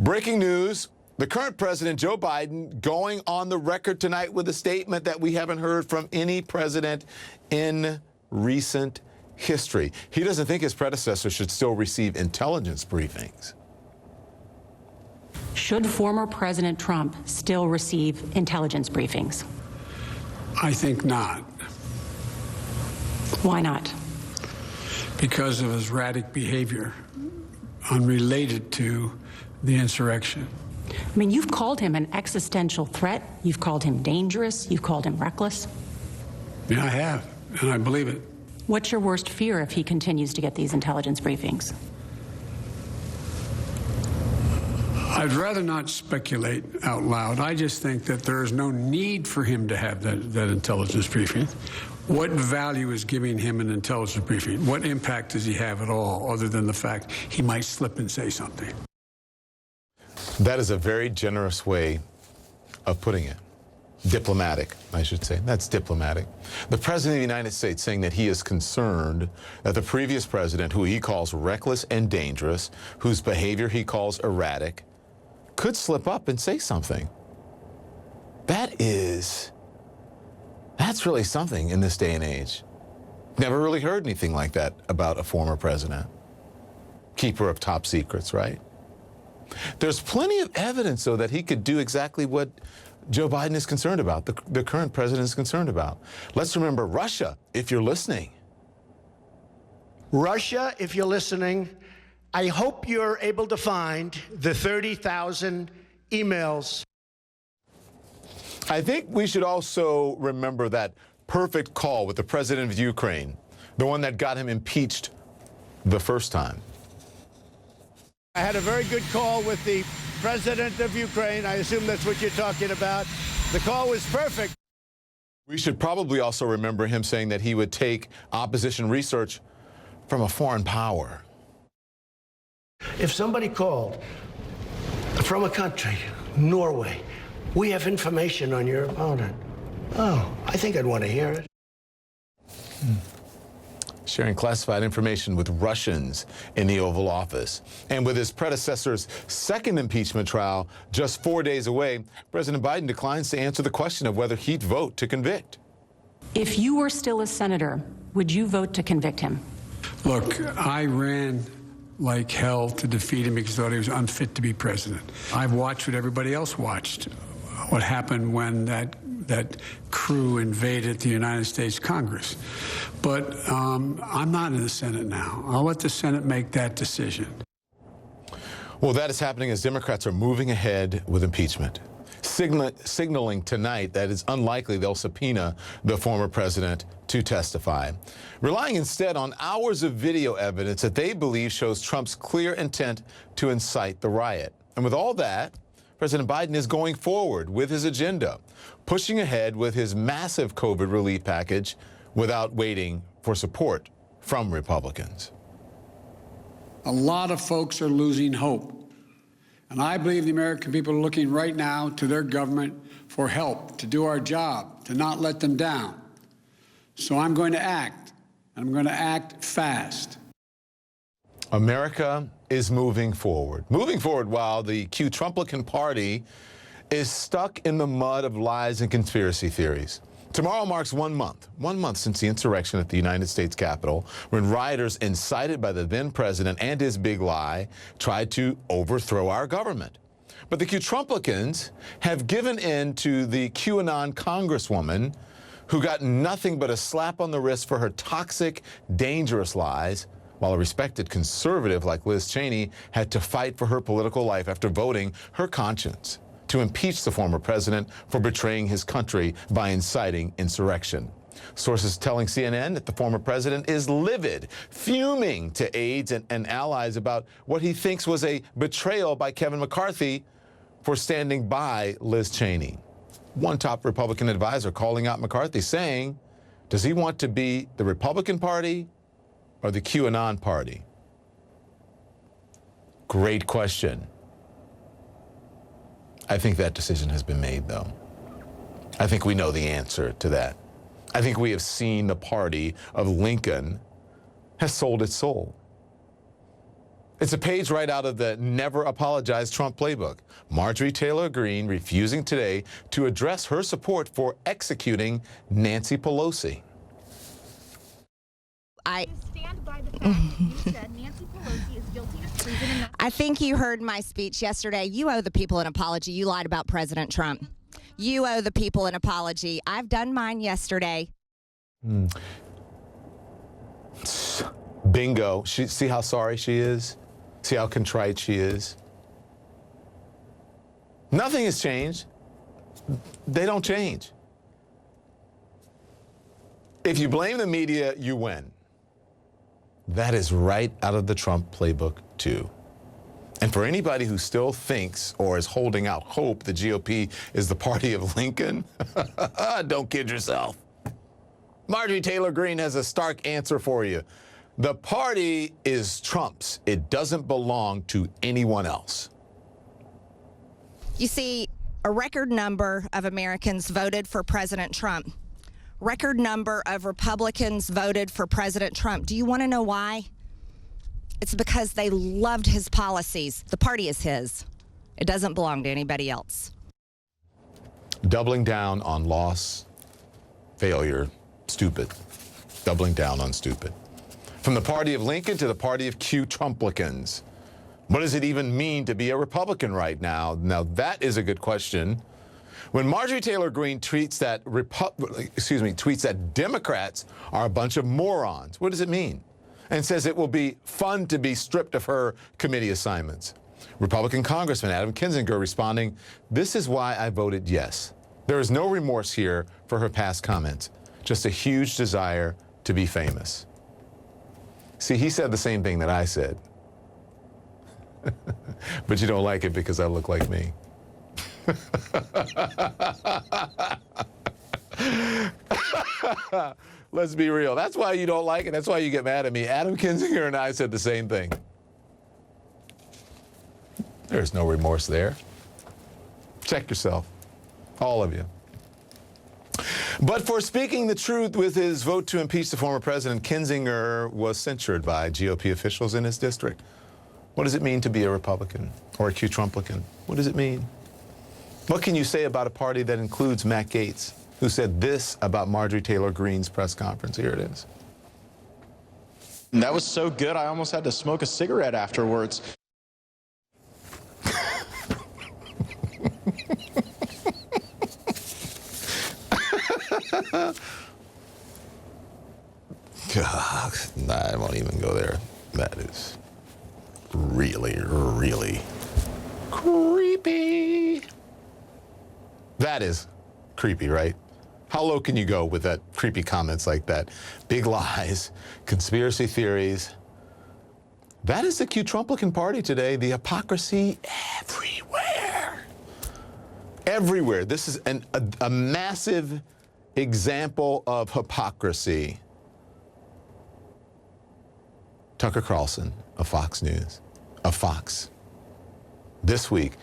Breaking news. The current president, Joe Biden, going on the record tonight with a statement that we haven't heard from any president in recent history. He doesn't think his predecessor should still receive intelligence briefings. Should former President Trump still receive intelligence briefings? I think not. Why not? Because of his erratic behavior unrelated to the insurrection. I mean, you've called him an existential threat. You've called him dangerous. You've called him reckless. Yeah, I have, and I believe it. What's your worst fear if he continues to get these intelligence briefings? I'd rather not speculate out loud. I just think that there is no need for him to have that intelligence briefing. What value is giving him an intelligence briefing? What impact does he have at all, other than the fact he might slip and say something? That is a very generous way of putting it. Diplomatic, I should say. That's diplomatic. The President of the United States saying that he is concerned that the previous president, who he calls reckless and dangerous, whose behavior he calls erratic, could slip up and say something. That's really something in this day and age. Never really heard anything like that about a former president. Keeper of top secrets, right? There's plenty of evidence, though, that he could do exactly what Joe Biden is concerned about, the current president is concerned about. Let's remember Russia, if you're listening. Russia, if you're listening, I hope you're able to find the 30,000 emails. I think we should also remember that perfect call with the president of Ukraine, the one that got him impeached the first time. I had a very good call with the president of Ukraine. I assume that's what you're talking about. The call was perfect. We should probably also remember him saying that he would take opposition research from a foreign power. If somebody called from a country, Norway, we have information on your opponent. Oh, I think I'd want to hear it. Sharing classified information with Russians in the Oval Office. And with his predecessor's second impeachment trial just 4 days away, President Biden declines to answer the question of whether he'd vote to convict. If you were still a senator, would you vote to convict him? Look, I ran like hell to defeat him because I thought he was unfit to be president. I've watched what everybody else watched, what happened when that crew invaded the United States Congress. But I'm not in the Senate now. I'll let the Senate make that decision. Well, that is happening as Democrats are moving ahead with impeachment, signaling tonight that it's unlikely they'll subpoena the former president to testify, relying instead on hours of video evidence that they believe shows Trump's clear intent to incite the riot. And with all that, President Biden is going forward with his agenda, pushing ahead with his massive COVID relief package without waiting for support from Republicans. A lot of folks are losing hope. And I believe the American people are looking right now to their government for help, to do our job, to not let them down. So I'm going to act, and I'm going to act fast. America is moving forward while the Q-Trumplican party is stuck in the mud of lies and conspiracy theories. Tomorrow marks 1 month since the insurrection at the United States Capitol, when rioters incited by the then president and his big lie tried to overthrow our government. But the Q-Trumplicans have given in to the QAnon congresswoman who got nothing but a slap on the wrist for her toxic, dangerous lies, while a respected conservative like Liz Cheney had to fight for her political life after voting her conscience to impeach the former president for betraying his country by inciting insurrection. Sources telling CNN that the former president is livid, fuming to aides and allies about what he thinks was a betrayal by Kevin McCarthy for standing by Liz Cheney. One top Republican advisor calling out McCarthy, saying, does he want to be the Republican Party or the QAnon Party? Great question. I think that decision has been made, though. I think we know the answer to that. I think we have seen the party of Lincoln has sold its soul. It's a page right out of the Never Apologize Trump playbook. Marjorie Taylor Greene refusing today to address her support for executing Nancy Pelosi. Stand by the fact that you said Nancy Pelosi is guilty of treason. I think you heard my speech yesterday. You owe the people an apology. You lied about President Trump. You owe the people an apology. I've done mine yesterday. Bingo. See how sorry she is? See how contrite she is? Nothing has changed. They don't change. If you blame the media, you win. That is right out of the Trump playbook, too. And for anybody who still thinks or is holding out hope the GOP is the party of Lincoln, don't kid yourself. Marjorie Taylor Greene has a stark answer for you. The party is Trump's. It doesn't belong to anyone else. You see, a record number of Americans voted for President Trump. Record number of Republicans voted for President Trump. Do you want to know why? It's because they loved his policies. The party is his. It doesn't belong to anybody else. Doubling down on loss, failure, stupid. Doubling down on stupid. From the party of Lincoln to the party of Trumplicans. What does it even mean to be a Republican right now? Now, that is a good question. When Marjorie Taylor Greene tweets that Democrats are a bunch of morons, what does it mean? And says it will be fun to be stripped of her committee assignments. Republican Congressman Adam Kinzinger responding, "This is why I voted yes. There is no remorse here for her past comments, just a huge desire to be famous." See, he said the same thing that I said. But you don't like it because I look like me. Let's be real. That's why you don't like it. That's why you get mad at me. Adam Kinzinger and I said the same thing. There's no remorse there. Check yourself, all of you. But for speaking the truth with his vote to impeach the former president, Kinzinger was censured by GOP officials in his district. What does it mean to be a Republican or a Trumplican? What does it mean? What can you say about a party that includes Matt Gaetz, who said this about Marjorie Taylor Greene's press conference? Here it is. That was so good, I almost had to smoke a cigarette afterwards. God, I won't even go there. That is really, really creepy. That is creepy, right? How low can you go with that creepy comments like that? Big lies, conspiracy theories. That is the Trumplican party today. The hypocrisy everywhere. Everywhere. This is a massive example of hypocrisy. Tucker Carlson of Fox News, of Fox, this week,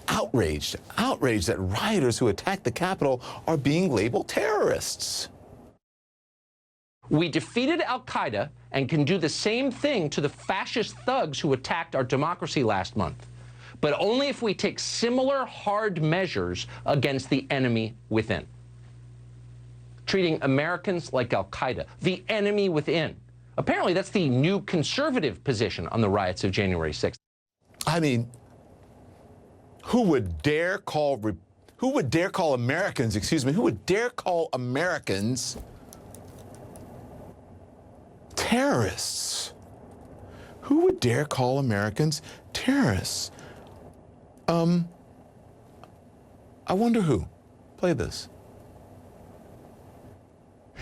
outraged that rioters who attacked the Capitol are being labeled terrorists. We defeated al-Qaeda and can do the same thing to the fascist thugs who attacked our democracy last month, but only if we take similar hard measures against the enemy within. Treating Americans like al-Qaeda, the enemy within. Apparently, that's the new conservative position on the riots of January 6th. I mean, who would dare call Americans, who would dare call Americans terrorists? Who would dare call Americans terrorists? I wonder who. Play this.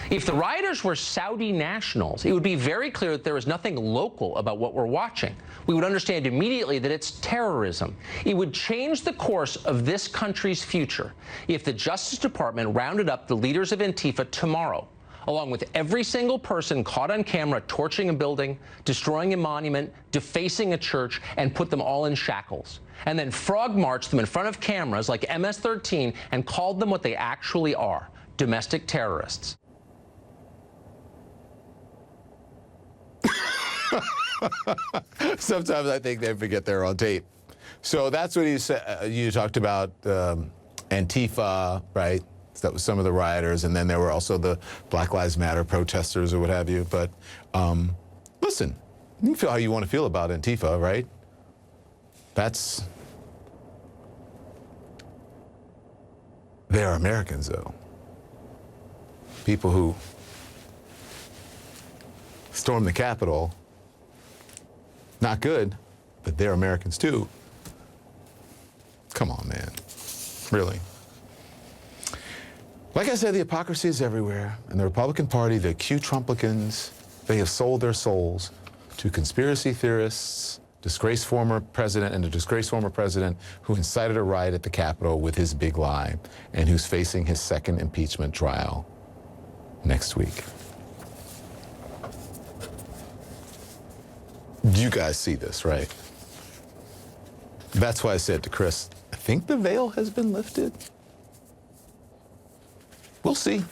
If the rioters were Saudi nationals, it would be very clear that there is nothing local about what we're watching. We would understand immediately that it's terrorism. It would change the course of this country's future if the Justice Department rounded up the leaders of Antifa tomorrow, along with every single person caught on camera torching a building, destroying a monument, defacing a church, and put them all in shackles, and then frog marched them in front of cameras like MS-13 and called them what they actually are, domestic terrorists. Sometimes I think they forget they're on tape. So that's what he said. You talked about Antifa, right? That was some of the rioters, and then there were also the Black Lives Matter protesters or what have you. But listen, you can feel how you want to feel about Antifa, right? They're Americans, though. People who stormed the Capitol, not good, but they're Americans too. Come on, man. Really. Like I said, the hypocrisy is everywhere. And the Republican Party, the Q-Trumplicans, they have sold their souls to conspiracy theorists, disgraced former president, and a disgraced former president who incited a riot at the Capitol with his big lie and who's facing his second impeachment trial next week. You guys see this, right? That's why I said to Chris, I think the veil has been lifted. We'll see.